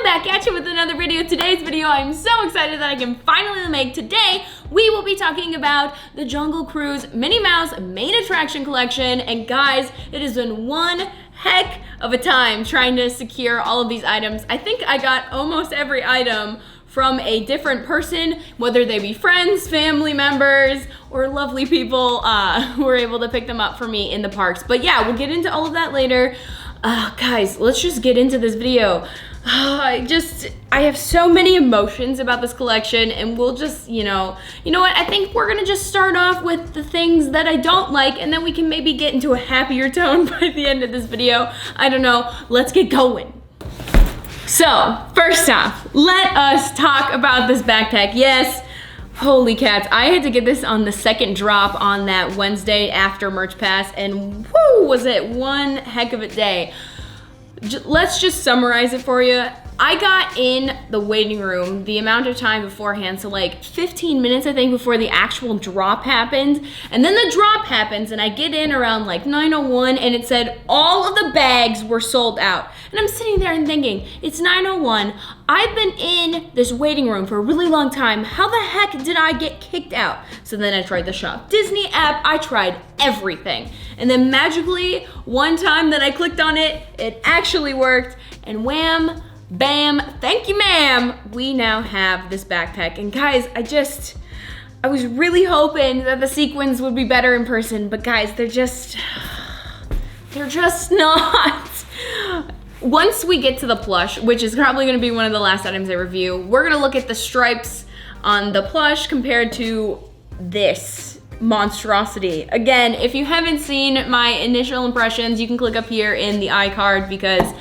back at you with another video. Today's video I'm so excited that I can finally make. Today we will be talking about the Jungle Cruise Minnie Mouse main attraction collection, and guys, it has been one heck of a time trying to secure all of these items. I think I got almost every item from a different person, whether they be friends, family members, or lovely people who were able to pick them up for me in the parks. But yeah, we'll get into all of that later. Guys, let's just get into this video. I have so many emotions about this collection, and we'll just, you know what, I think we're gonna just start off with the things that I don't like, and then we can maybe get into a happier tone by the end of this video. I don't know, let's get going. So, first off, let us talk about this backpack. Yes, holy cats, I had to get this on the second drop on that Wednesday after Merch Pass, and whoo, was it one heck of a day. Let's just summarize it for you. I got in the waiting room the amount of time beforehand, so like 15 minutes I think before the actual drop happened. And then the drop happens and I get in around like 9:01 and it said all of the bags were sold out. And I'm sitting there and thinking, it's 9:01, I've been in this waiting room for a really long time. How the heck did I get kicked out? So then I tried the Shop Disney app, I tried everything. And then magically, one time that I clicked on it, it actually worked, and wham, bam, thank you ma'am, we now have this backpack. And guys, I was really hoping that the sequins would be better in person, but guys, they're just not. Once we get to the plush, which is probably gonna be one of the last items I review, we're gonna look at the stripes on the plush compared to this monstrosity. Again, if you haven't seen my initial impressions, you can click up here in the iCard because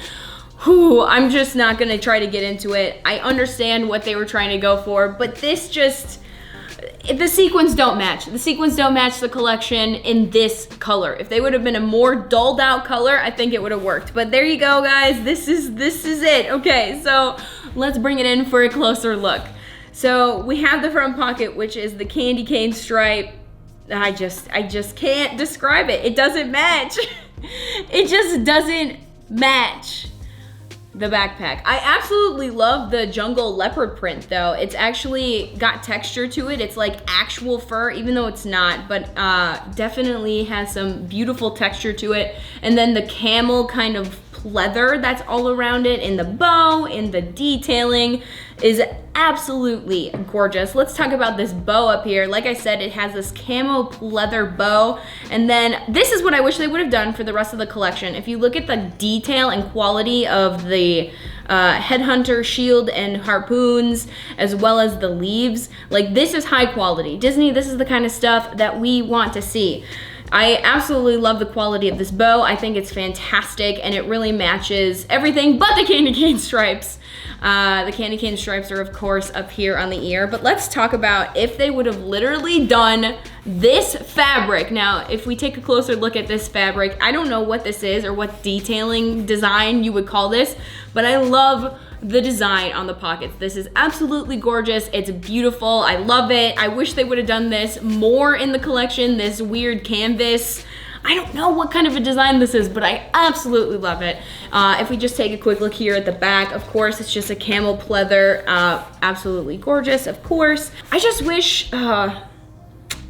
I'm just not gonna try to get into it. I understand what they were trying to go for, but this just, the sequins don't match. The sequins don't match the collection in this color. If they would have been a more dulled out color, I think it would have worked. But there you go, guys. This is it. Okay, so let's bring it in for a closer look. So we have the front pocket, which is the candy cane stripe. I just can't describe it. It doesn't match. It just doesn't match the backpack. I absolutely love the jungle leopard print though. It's actually got texture to it. It's like actual fur, even though it's not, but definitely has some beautiful texture to it. And then the camel kind of pleather that's all around it, in the bow, in the detailing, is absolutely gorgeous. Let's talk about this bow up here. Like I said, it has this camo pleather bow, and then this is what I wish they would have done for the rest of the collection. If you look at the detail and quality of the headhunter shield and harpoons, as well as the leaves, like this is high quality. Disney, this is the kind of stuff that we want to see. I absolutely love the quality of this bow. I think it's fantastic, and it really matches everything but the candy cane stripes. The candy cane stripes are of course up here on the ear, but let's talk about if they would have literally done this fabric. Now, if we take a closer look at this fabric, I don't know what this is or what detailing design you would call this, but I love the design on the pockets. This is absolutely gorgeous. It's beautiful. I love it. I wish they would have done this more in the collection, this weird canvas. I don't know what kind of a design this is, but I absolutely love it. If we just take a quick look here at the back, of course, it's just a camel pleather. Absolutely gorgeous, of course. I just wish, I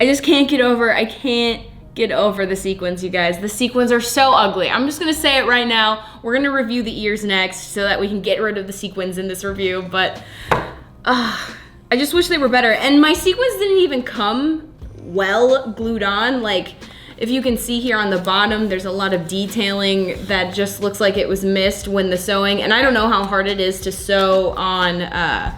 just can't get over, I can't get over the sequins, you guys. The sequins are so ugly. I'm just gonna say it right now. We're gonna review the ears next so that we can get rid of the sequins in this review, but I just wish they were better. And my sequins didn't even come well glued on. Like, if you can see here on the bottom, there's a lot of detailing that just looks like it was missed when the sewing, and I don't know how hard it is to sew on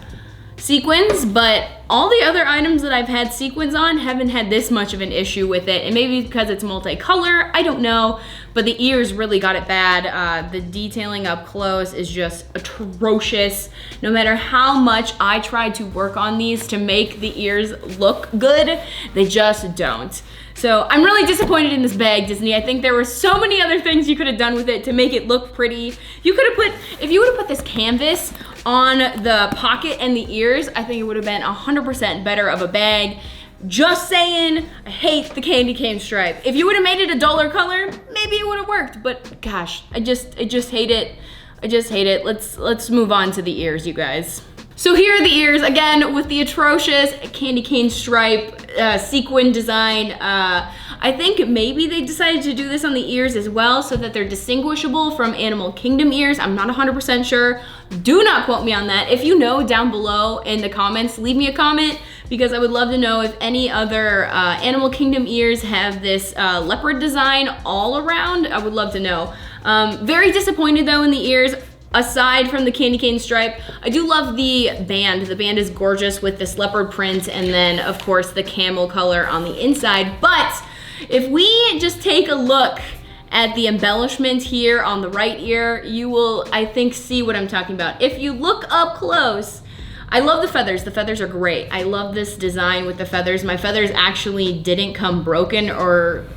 sequins, but all the other items that I've had sequins on haven't had this much of an issue with it. And maybe because it's multicolor, I don't know, but the ears really got it bad. The detailing up close is just atrocious. No matter how much I try to work on these to make the ears look good, they just don't. So I'm really disappointed in this bag, Disney. I think there were so many other things you could have done with it to make it look pretty. You could have put, if you would have put this canvas on the pocket and the ears, I think it would have been 100% better of a bag. Just saying, I hate the candy cane stripe. If you would have made it a duller color, maybe it would have worked, but gosh, I just hate it. I just hate it. Let's move on to the ears, you guys. So here are the ears, again, with the atrocious candy cane stripe sequin design. I think maybe they decided to do this on the ears as well so that they're distinguishable from Animal Kingdom ears. I'm not 100% sure. Do not quote me on that. If you know, down below in the comments, leave me a comment because I would love to know if any other Animal Kingdom ears have this leopard design all around. I would love to know. Very disappointed though in the ears. Aside from the candy cane stripe, I do love the band. The band is gorgeous with this leopard print and then of course the camel color on the inside. But if we just take a look at the embellishment here on the right ear, you will, I think, see what I'm talking about. If you look up close, I love the feathers. The feathers are great. I love this design with the feathers. My feathers actually didn't come broken or,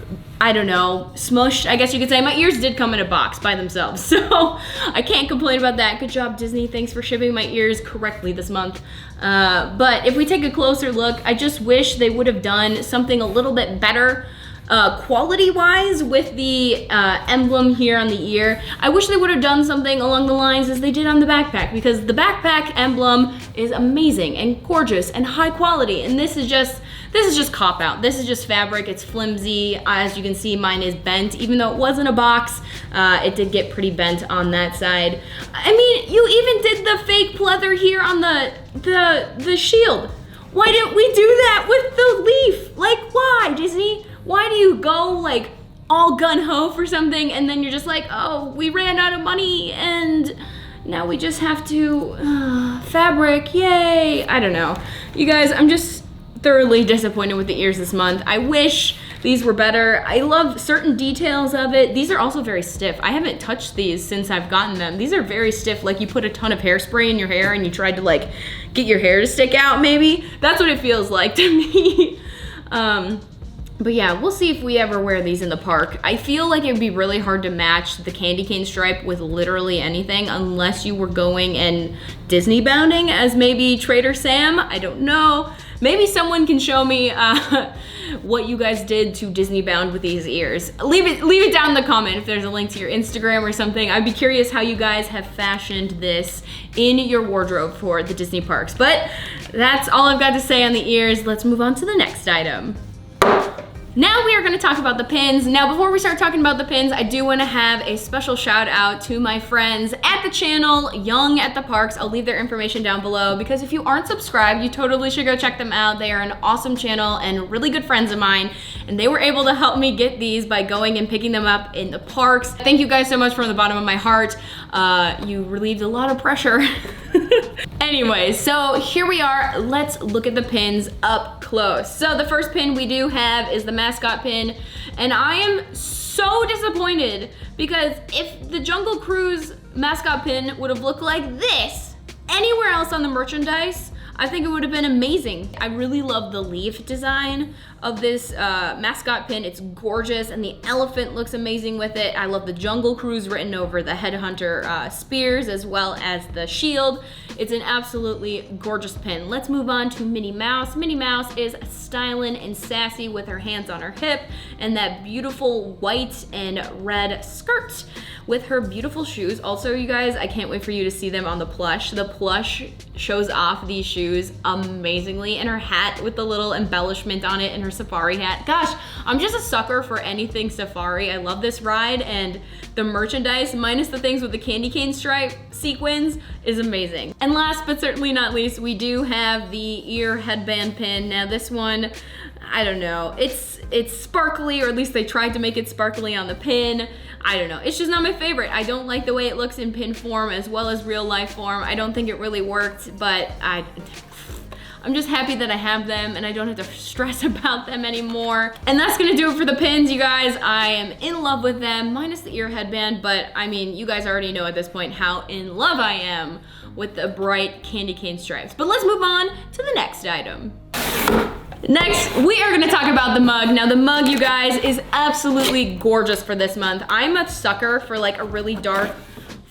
I don't know, smushed, I guess you could say. My ears did come in a box by themselves, so I can't complain about that. Good job, Disney. Thanks for shipping my ears correctly this month. But if we take a closer look, I just wish they would have done something a little bit better quality-wise with the emblem here on the ear. I wish they would have done something along the lines as they did on the backpack, because the backpack emblem is amazing and gorgeous and high quality, and this is just cop-out. This is just fabric. It's flimsy. As you can see, mine is bent. Even though it was in a box, it did get pretty bent on that side. I mean, you even did the fake pleather here on the shield. Why didn't we do that with the leaf? Like, why, Disney? Why do you go like all gun-ho for something and then you're just like, oh, we ran out of money and now we just have to, fabric, yay. I don't know. You guys, I'm just thoroughly disappointed with the ears this month. I wish these were better. I love certain details of it. These are also very stiff. I haven't touched these since I've gotten them. These are very stiff, like you put a ton of hairspray in your hair and you tried to like get your hair to stick out maybe. That's what it feels like to me. But yeah, we'll see if we ever wear these in the park. I feel like it would be really hard to match the candy cane stripe with literally anything unless you were going and Disney bounding as maybe Trader Sam. I don't know. Maybe someone can show me what you guys did to Disney bound with these ears. Leave it down in the comment if there's a link to your Instagram or something. I'd be curious how you guys have fashioned this in your wardrobe for the Disney parks. But that's all I've got to say on the ears. Let's move on to the next item. Now we are going to talk about the pins. Now before we start talking about the pins, I do want to have a special shout out to my friends at the channel, Young at the Parks. I'll leave their information down below because if you aren't subscribed, you totally should go check them out. They are an awesome channel and really good friends of mine, and they were able to help me get these by going and picking them up in the parks. Thank you guys so much from the bottom of my heart. You relieved a lot of pressure. Anyway, so here we are. Let's look at the pins up close. So the first pin we do have is the mascot pin, and I am so disappointed because if the Jungle Cruise mascot pin would have looked like this anywhere else on the merchandise, I think it would have been amazing. I really love the leaf design of this mascot pin. It's gorgeous and the elephant looks amazing with it. I love the Jungle Cruise written over the headhunter spears as well as the shield. It's an absolutely gorgeous pin. Let's move on to Minnie Mouse. Minnie Mouse is styling and sassy with her hands on her hip and that beautiful white and red skirt with her beautiful shoes. Also, you guys, I can't wait for you to see them on the plush. The plush shows off these shoes amazingly, and her hat with the little embellishment on it and her safari hat. Gosh, I'm just a sucker for anything safari. I love this ride, and the merchandise, minus the things with the candy cane stripe sequins, is amazing. And last but certainly not least, we do have the ear headband pin. Now this one, I don't know, it's sparkly, or at least they tried to make it sparkly on the pin. I don't know, it's just not my favorite. I don't like the way it looks in pin form as well as real life form. I don't think it really worked, but I'm just happy that I have them and I don't have to stress about them anymore. And that's gonna do it for the pins, you guys. I am in love with them, minus the ear headband, but I mean, you guys already know at this point how in love I am with the bright candy cane stripes. But let's move on to the next item. Next, we are gonna talk about the mug. Now the mug, you guys, is absolutely gorgeous for this month. I'm a sucker for like a really dark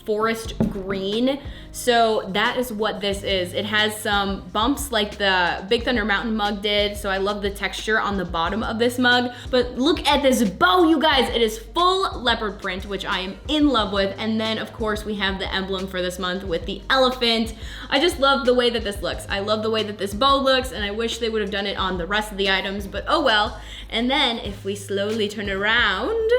forest green. So that is what this is. It has some bumps like the Big Thunder Mountain mug did. So I love the texture on the bottom of this mug. But look at this bow, you guys. It is full leopard print, which I am in love with. And then of course we have the emblem for this month with the elephant. I just love the way that this looks. I love the way that this bow looks, and I wish they would have done it on the rest of the items, but oh well. And then if we slowly turn around,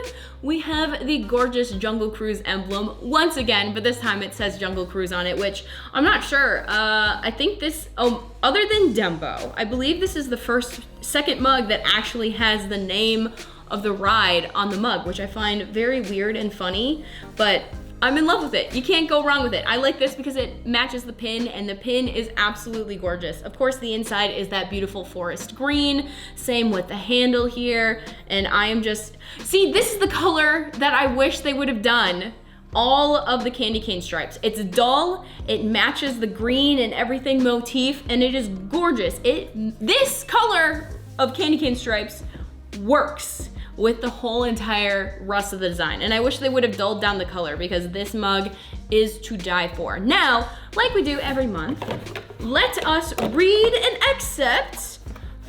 we have the gorgeous Jungle Cruise emblem once again, but this time it says Jungle Cruise on it, which I'm not sure. I think this, other than Dumbo, I believe this is the second mug that actually has the name of the ride on the mug, which I find very weird and funny, but I'm in love with it. You can't go wrong with it. I like this because it matches the pin, and the pin is absolutely gorgeous. Of course, the inside is that beautiful forest green. Same with the handle here. And I am just, see, this is the color that I wish they would have done all of the candy cane stripes. It's dull, it matches the green and everything motif, and it is gorgeous. This color of candy cane stripes works with the whole entire rest of the design. And I wish they would have dulled down the color because this mug is to die for. Now, like we do every month, let us read an excerpt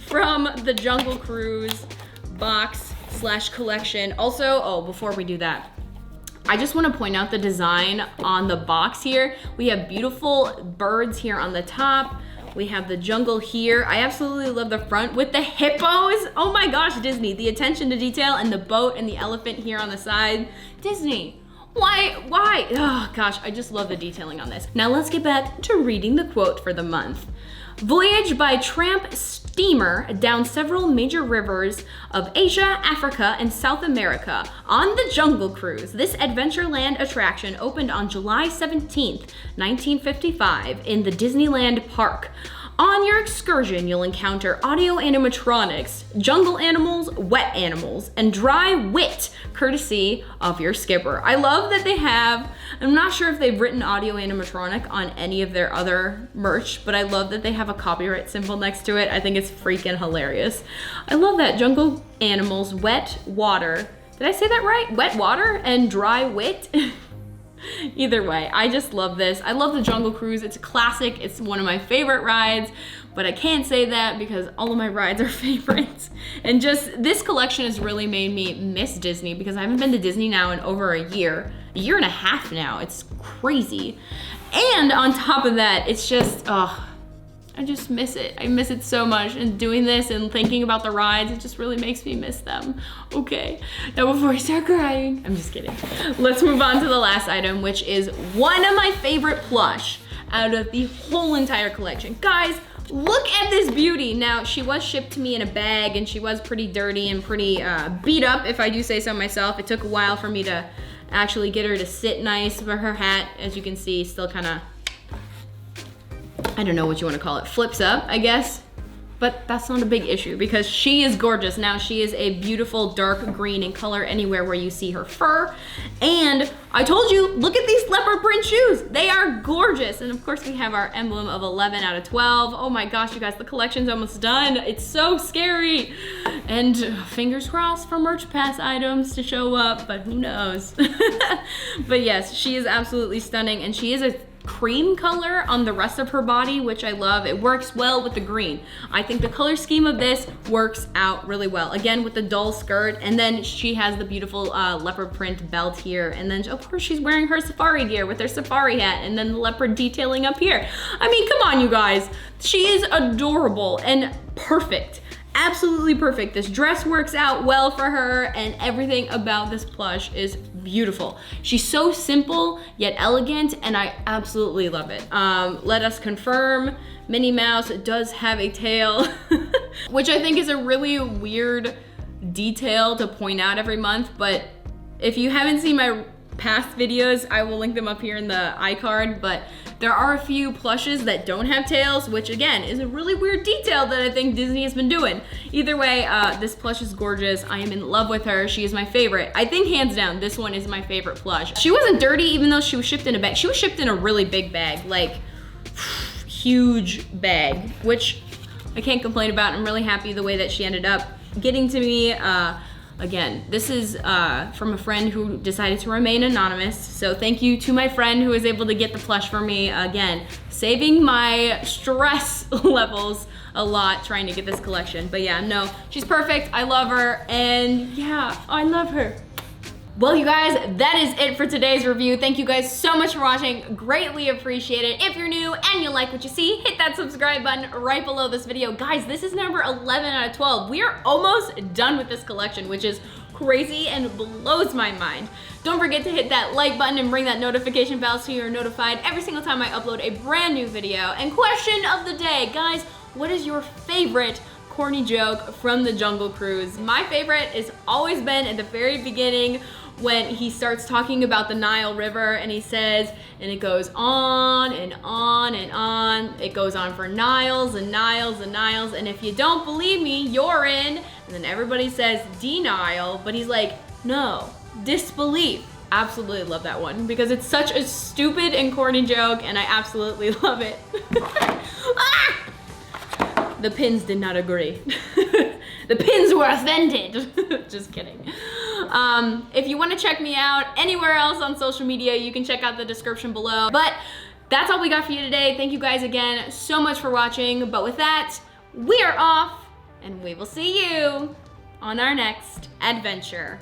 from the Jungle Cruise box/collection. Also, before we do that, I just want to point out the design on the box here. We have beautiful birds here on the top. We have the jungle here. I absolutely love the front with the hippos. Oh my gosh, Disney. The attention to detail, and the boat and the elephant here on the side. Disney, why? Oh gosh, I just love the detailing on this. Now let's get back to reading the quote for the month. Voyage by tramp steamer down several major rivers of Asia, Africa, and South America on the Jungle Cruise. This Adventureland attraction opened on July 17th, 1955 in the Disneyland Park. On your excursion, you'll encounter audio animatronics, jungle animals, wet animals, and dry wit, courtesy of your skipper. I love that they have, I'm not sure if they've written audio animatronic on any of their other merch, but I love that they have a copyright symbol next to it. I think it's freaking hilarious. I love that. Jungle animals, wet water. Did I say that right? Wet water and dry wit? Either way, I just love this. I love the Jungle Cruise. It's a classic. It's one of my favorite rides, but I can't say that because all of my rides are favorites. And just this collection has really made me miss Disney because I haven't been to Disney now in over a year and a half now. It's crazy. And on top of that, it's just, I just miss it. I miss it so much, and doing this and thinking about the rides, it just really makes me miss them. Okay, now before I start crying, I'm just kidding. Let's move on to the last item, which is one of my favorite plush out of the whole entire collection. Guys, look at this beauty. Now, she was shipped to me in a bag, and she was pretty dirty and pretty beat up, if I do say so myself. It took a while for me to actually get her to sit nice, but her hat, as you can see, still kind of, I don't know what you want to call it, flips up, I guess. But that's not a big issue because she is gorgeous. Now she is a beautiful dark green in color anywhere where you see her fur. And I told you, look at these leopard print shoes. They are gorgeous. And of course we have our emblem of 11 out of 12. Oh my gosh, you guys, the collection's almost done. It's so scary. And fingers crossed for Merch Pass items to show up, but who knows? But yes, she is absolutely stunning, and she is a cream color on the rest of her body, which I love. It works well with the green. I think the color scheme of this works out really well. Again, with the dull skirt, and then she has the beautiful leopard print belt here, and then of course she's wearing her safari gear with her safari hat, and then the leopard detailing up here. I mean, come on, you guys. She is adorable and perfect. Absolutely perfect. This dress works out well for her, and everything about this plush is beautiful. She's so simple yet elegant, and I absolutely love it. Let us confirm, Minnie Mouse does have a tail, which I think is a really weird detail to point out every month, but if you haven't seen my past videos, I will link them up here in the iCard, but there are a few plushes that don't have tails, which again is a really weird detail that I think Disney has been doing. Either way, this plush is gorgeous. I am in love with her. She is my favorite. I think hands down, this one is my favorite plush. She wasn't dirty even though she was shipped in a bag. She was shipped in a really big bag, like huge bag, which I can't complain about. I'm really happy the way that she ended up getting to me. Again, this is from a friend who decided to remain anonymous. So thank you to my friend who was able to get the plush for me. Again, saving my stress levels a lot trying to get this collection. But yeah, no, she's perfect. I love her. And yeah, I love her. Well, you guys, that is it for today's review. Thank you guys so much for watching. Greatly appreciate it. If you're new and you like what you see, hit that subscribe button right below this video. Guys, this is number 11 out of 12. We are almost done with this collection, which is crazy and blows my mind. Don't forget to hit that like button and ring that notification bell so you're notified every single time I upload a brand new video. And question of the day, guys, what is your favorite corny joke from the Jungle Cruise? My favorite has always been at the very beginning when he starts talking about the Nile River and he says, and it goes on and on and on. It goes on for Niles and Niles and Niles. And if you don't believe me, you're in. And then everybody says denial, but he's like, no, disbelief. Absolutely love that one because it's such a stupid and corny joke and I absolutely love it. Ah! The pins did not agree. The pins were offended. Just kidding. If you want to check me out anywhere else on social media, you can check out the description below. But that's all we got for you today. Thank you guys again so much for watching. But with that, we are off and we will see you on our next adventure.